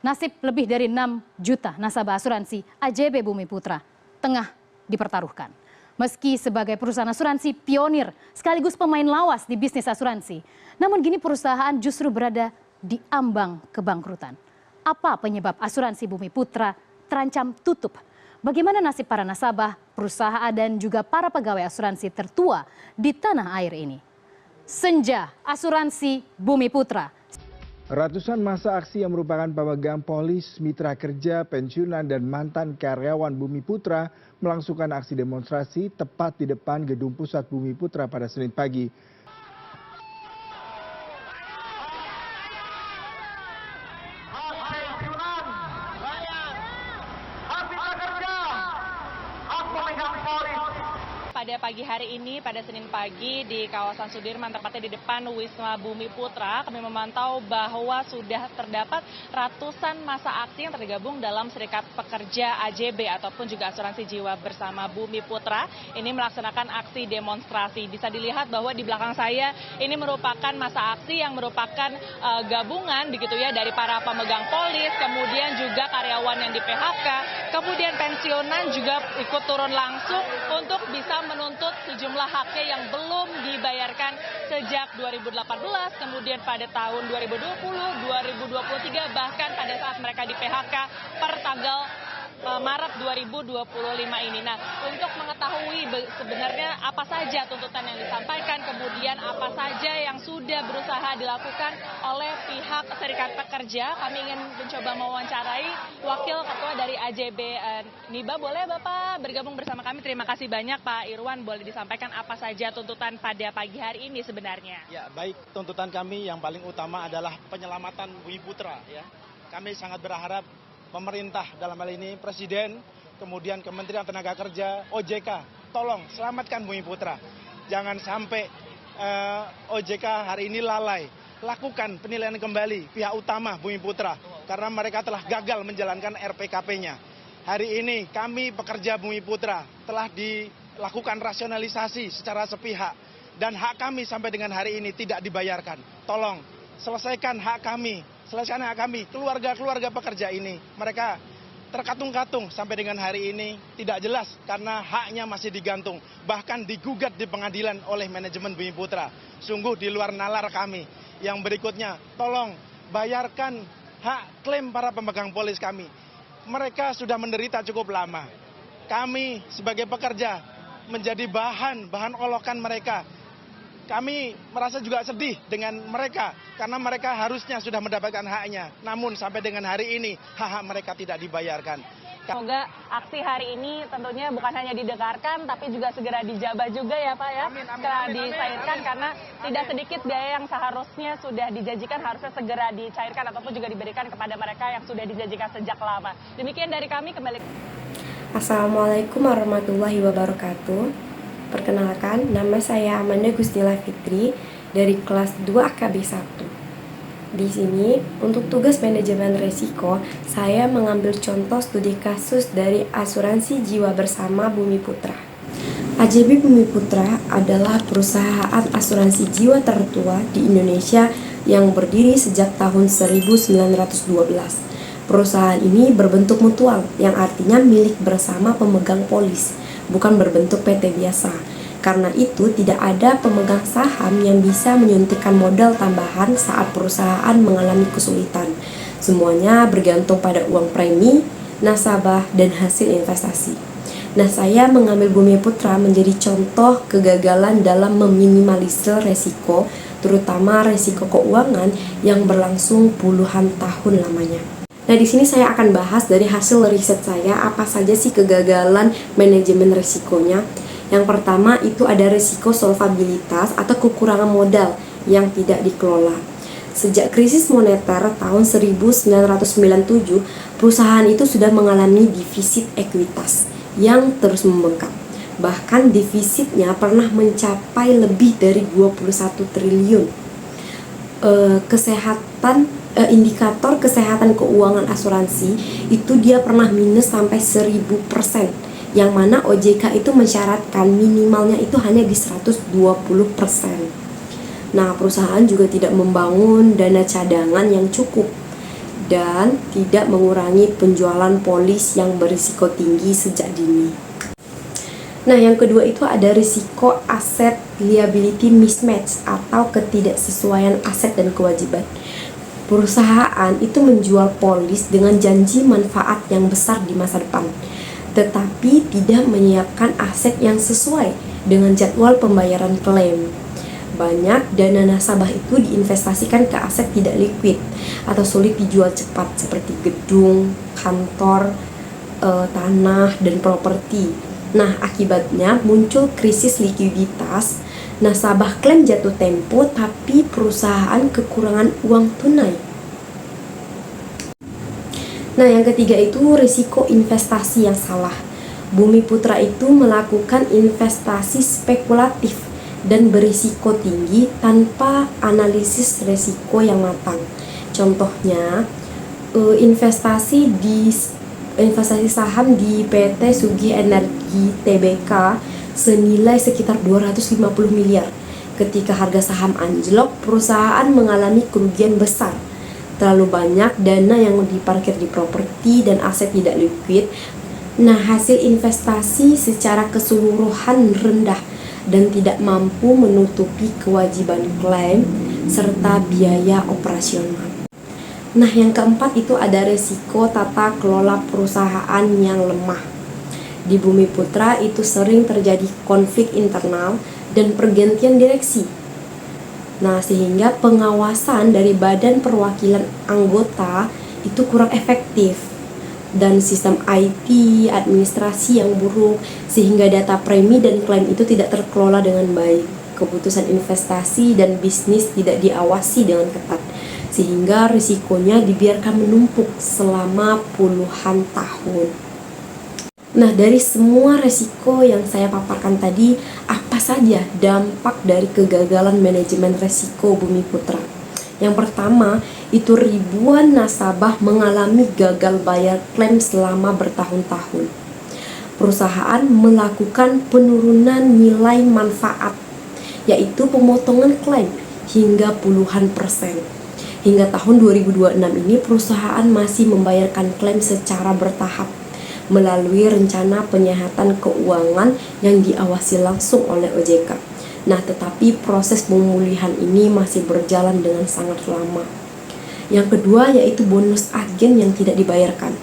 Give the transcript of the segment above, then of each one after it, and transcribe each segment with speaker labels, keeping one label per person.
Speaker 1: Nasib lebih dari 6 juta nasabah asuransi AJB Bumi Putra tengah dipertaruhkan. Meski sebagai perusahaan asuransi pionir sekaligus pemain lawas di bisnis asuransi, namun kini perusahaan justru berada di ambang kebangkrutan. Apa penyebab asuransi Bumi Putra terancam tutup? Bagaimana nasib para nasabah, perusahaan dan juga para pegawai asuransi tertua di tanah air ini? Senja Asuransi Bumi Putra.
Speaker 2: Ratusan massa aksi yang merupakan pemegang polis, mitra kerja, pensiunan, dan mantan karyawan Bumi Putra melangsungkan aksi demonstrasi tepat di depan Gedung Pusat Bumi Putra pada Senin pagi.
Speaker 3: Pada pagi hari ini, pada Senin pagi di kawasan Sudirman, tepatnya di depan Wisma Bumi Putra, kami memantau bahwa sudah terdapat ratusan massa aksi yang tergabung dalam Serikat Pekerja AJB ataupun juga Asuransi Jiwa Bersama Bumi Putra. Ini melaksanakan aksi demonstrasi. Bisa dilihat bahwa di belakang saya ini merupakan massa aksi yang merupakan gabungan begitu ya dari para pemegang polis, kemudian juga karyawan yang di PHK, kemudian pensiunan juga ikut turun langsung untuk bisa menuntut sejumlah haknya yang belum dibayarkan sejak 2018, kemudian pada tahun 2020, 2023, bahkan pada saat mereka di PHK per tanggal Maret 2025 ini. Nah, untuk mengetahui sebenarnya apa saja tuntutan yang disampaikan, kemudian apa saja yang sudah berusaha dilakukan oleh pihak Serikat Pekerja, kami ingin mencoba mewawancarai Wakil Ketua dari AJB NIBA. Boleh Bapak bergabung bersama kami? Terima kasih banyak Pak Irwan. Boleh disampaikan apa saja tuntutan pada pagi hari ini sebenarnya?
Speaker 4: Ya, baik. Tuntutan kami yang paling utama adalah penyelamatan Bumi Putra. Ya, kami sangat berharap pemerintah dalam hal ini Presiden, kemudian Kementerian Tenaga Kerja, OJK, tolong selamatkan Bumi Putra. Jangan sampai OJK hari ini lalai. Lakukan penilaian kembali pihak utama Bumi Putra karena mereka telah gagal menjalankan RPKP-nya. Hari ini kami pekerja Bumi Putra telah dilakukan rasionalisasi secara sepihak dan hak kami sampai dengan hari ini tidak dibayarkan. Tolong selesaikan hak kami. Selesaikan hak kami, keluarga-keluarga pekerja ini. Mereka terkatung-katung sampai dengan hari ini tidak jelas karena haknya masih digantung. Bahkan digugat di pengadilan oleh manajemen Bumi Putra. Sungguh di luar nalar kami. Yang berikutnya, tolong bayarkan hak klaim para pemegang polis kami. Mereka sudah menderita cukup lama. Kami sebagai pekerja menjadi bahan olokan mereka. Kami merasa juga sedih dengan mereka karena mereka harusnya sudah mendapatkan haknya. Namun sampai dengan hari ini hak-hak mereka tidak dibayarkan.
Speaker 3: Semoga aksi hari ini tentunya bukan hanya didengarkan tapi juga segera dijabah juga ya Pak ya. Segera dicairkan karena tidak sedikit biaya yang seharusnya sudah dijanjikan harusnya segera dicairkan ataupun juga diberikan kepada mereka yang sudah dijanjikan sejak lama. Demikian dari kami, kembali.
Speaker 5: Assalamualaikum warahmatullahi wabarakatuh. Perkenalkan, nama saya Amanda Gusnila Fitri dari kelas 2 AKB 1. Di sini, untuk tugas manajemen risiko, saya mengambil contoh studi kasus dari Asuransi Jiwa Bersama Bumi Putra. AJB Bumi Putra adalah perusahaan asuransi jiwa tertua di Indonesia yang berdiri sejak tahun 1912. Perusahaan ini berbentuk mutual, yang artinya milik bersama pemegang polis, bukan berbentuk PT biasa. Karena itu tidak ada pemegang saham yang bisa menyuntikkan modal tambahan saat perusahaan mengalami kesulitan. Semuanya bergantung pada uang premi, nasabah, dan hasil investasi. Nah, saya mengambil Bumi Putra menjadi contoh kegagalan dalam meminimalisir resiko, terutama resiko keuangan yang berlangsung puluhan tahun lamanya. Nah, di sini saya akan bahas dari hasil riset saya apa saja sih kegagalan manajemen risikonya. Yang pertama itu ada risiko solvabilitas atau kekurangan modal yang tidak dikelola. Sejak krisis moneter tahun 1997, perusahaan itu sudah mengalami defisit ekuitas yang terus membengkak. Bahkan defisitnya pernah mencapai lebih dari 21 triliun. Indikator kesehatan keuangan asuransi itu dia pernah minus sampai 1000%, yang mana OJK itu mensyaratkan minimalnya itu hanya di 120%. Nah, perusahaan juga tidak membangun dana cadangan yang cukup. dan tidak mengurangi penjualan polis yang berisiko tinggi sejak dini. Nah, yang kedua itu ada risiko aset liability mismatch atau ketidaksesuaian aset dan kewajiban. Perusahaan itu menjual polis dengan janji manfaat yang besar di masa depan, tetapi tidak menyiapkan aset yang sesuai dengan jadwal pembayaran klaim. Banyak dana nasabah itu diinvestasikan ke aset tidak liquid atau sulit dijual cepat seperti gedung, kantor, tanah, dan properti. Nah, akibatnya muncul krisis likuiditas. Nasabah klaim jatuh tempo, tapi perusahaan kekurangan uang tunai. Nah, yang ketiga itu risiko investasi yang salah. Bumi Putra itu melakukan investasi spekulatif dan berisiko tinggi tanpa analisis risiko yang matang. Contohnya, investasi saham di PT Sugih Energi Tbk senilai sekitar 250 miliar. Ketika harga saham anjlok, perusahaan mengalami kerugian besar. Terlalu banyak dana yang diparkir di properti dan aset tidak liquid. Nah, hasil investasi secara keseluruhan rendah dan tidak mampu menutupi kewajiban klaim serta biaya operasional. Nah, yang keempat itu ada risiko tata kelola perusahaan yang lemah. Di Bumi Putra itu sering terjadi konflik internal dan pergantian direksi. Nah, sehingga pengawasan dari badan perwakilan anggota itu kurang efektif dan sistem IT administrasi yang buruk sehingga data premi dan klaim itu tidak terkelola dengan baik. Keputusan investasi dan bisnis tidak diawasi dengan ketat sehingga risikonya dibiarkan menumpuk selama puluhan tahun. Nah, dari semua resiko yang saya paparkan tadi, apa saja dampak dari kegagalan manajemen resiko Bumi Putra? Yang pertama, itu ribuan nasabah mengalami gagal bayar klaim selama bertahun-tahun. Perusahaan melakukan penurunan nilai manfaat, yaitu pemotongan klaim hingga puluhan persen. Hingga tahun 2026 ini, perusahaan masih membayarkan klaim secara bertahap melalui rencana penyehatan keuangan yang diawasi langsung oleh OJK. Nah, tetapi proses pemulihan ini masih berjalan dengan sangat lama. Yang kedua yaitu bonus agen yang tidak dibayarkan.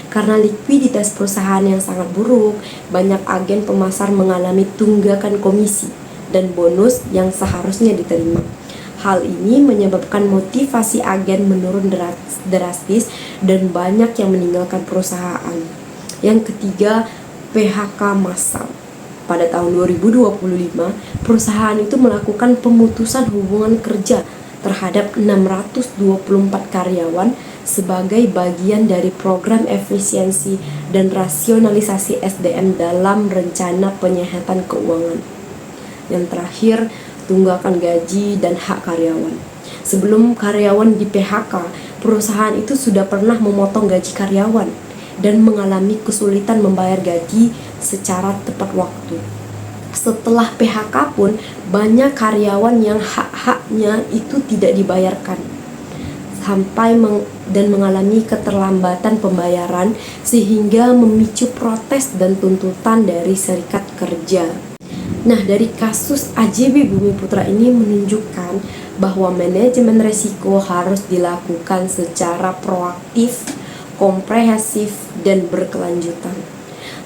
Speaker 5: Karena likuiditas perusahaan yang sangat buruk, banyak agen pemasar mengalami tunggakan komisi dan bonus yang seharusnya diterima. Hal ini menyebabkan motivasi agen menurun drastis dan banyak yang meninggalkan perusahaan. Yang ketiga, PHK massal. Pada tahun 2025, perusahaan itu melakukan pemutusan hubungan kerja terhadap 624 karyawan sebagai bagian dari program efisiensi dan rasionalisasi SDM dalam rencana penyehatan keuangan. Yang terakhir, tunggakan gaji dan hak karyawan. Sebelum karyawan di PHK, perusahaan itu sudah pernah memotong gaji karyawan dan mengalami kesulitan membayar gaji secara tepat waktu. Setelah PHK pun banyak karyawan yang hak-haknya itu tidak dibayarkan sampai dan mengalami keterlambatan pembayaran sehingga memicu protes dan tuntutan dari serikat kerja. Nah, dari kasus AJB Bumi Putra ini menunjukkan bahwa manajemen risiko harus dilakukan secara proaktif, komprehensif, dan berkelanjutan.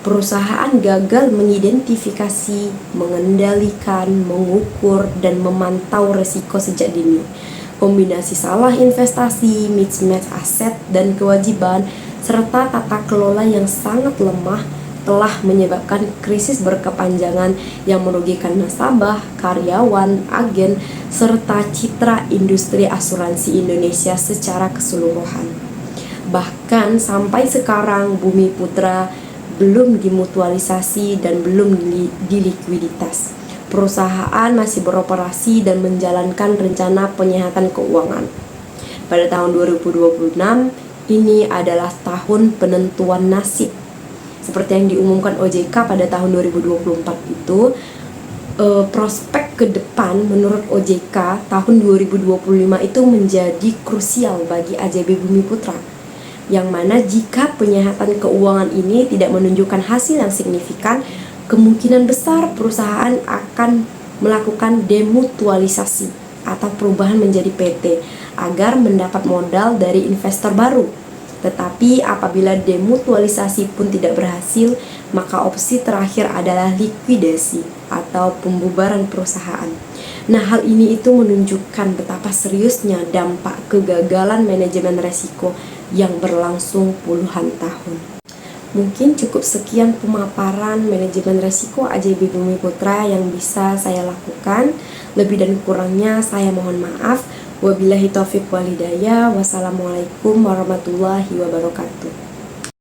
Speaker 5: Perusahaan gagal mengidentifikasi, mengendalikan, mengukur, dan memantau risiko sejak dini. Kombinasi salah investasi, mismatch aset dan kewajiban, serta tata kelola yang sangat lemah telah menyebabkan krisis berkepanjangan yang merugikan nasabah, karyawan, agen, serta citra industri asuransi Indonesia secara keseluruhan. Bahkan sampai sekarang Bumi Putra belum dimutualisasi dan belum dilikuiditas. Perusahaan masih beroperasi dan menjalankan rencana penyehatan keuangan. Pada tahun 2026, ini adalah tahun penentuan nasib. Seperti yang diumumkan OJK pada tahun 2024 itu, prospek ke depan menurut OJK tahun 2025 itu menjadi krusial bagi AJB Bumi Putra. yang mana jika penyehatan keuangan ini tidak menunjukkan hasil yang signifikan, kemungkinan besar perusahaan akan melakukan demutualisasi atau perubahan menjadi PT agar mendapat modal dari investor baru. Tetapi apabila demutualisasi pun tidak berhasil, maka opsi terakhir adalah likuidasi atau pembubaran perusahaan. Nah, hal ini itu menunjukkan betapa seriusnya dampak kegagalan manajemen resiko yang berlangsung puluhan tahun. Mungkin cukup sekian pemaparan manajemen resiko AJB Bumi Putra yang bisa saya lakukan. Lebih dan kurangnya saya mohon maaf. Wabillahi taufiq wal hidayah. Wassalamualaikum warahmatullahi wabarakatuh.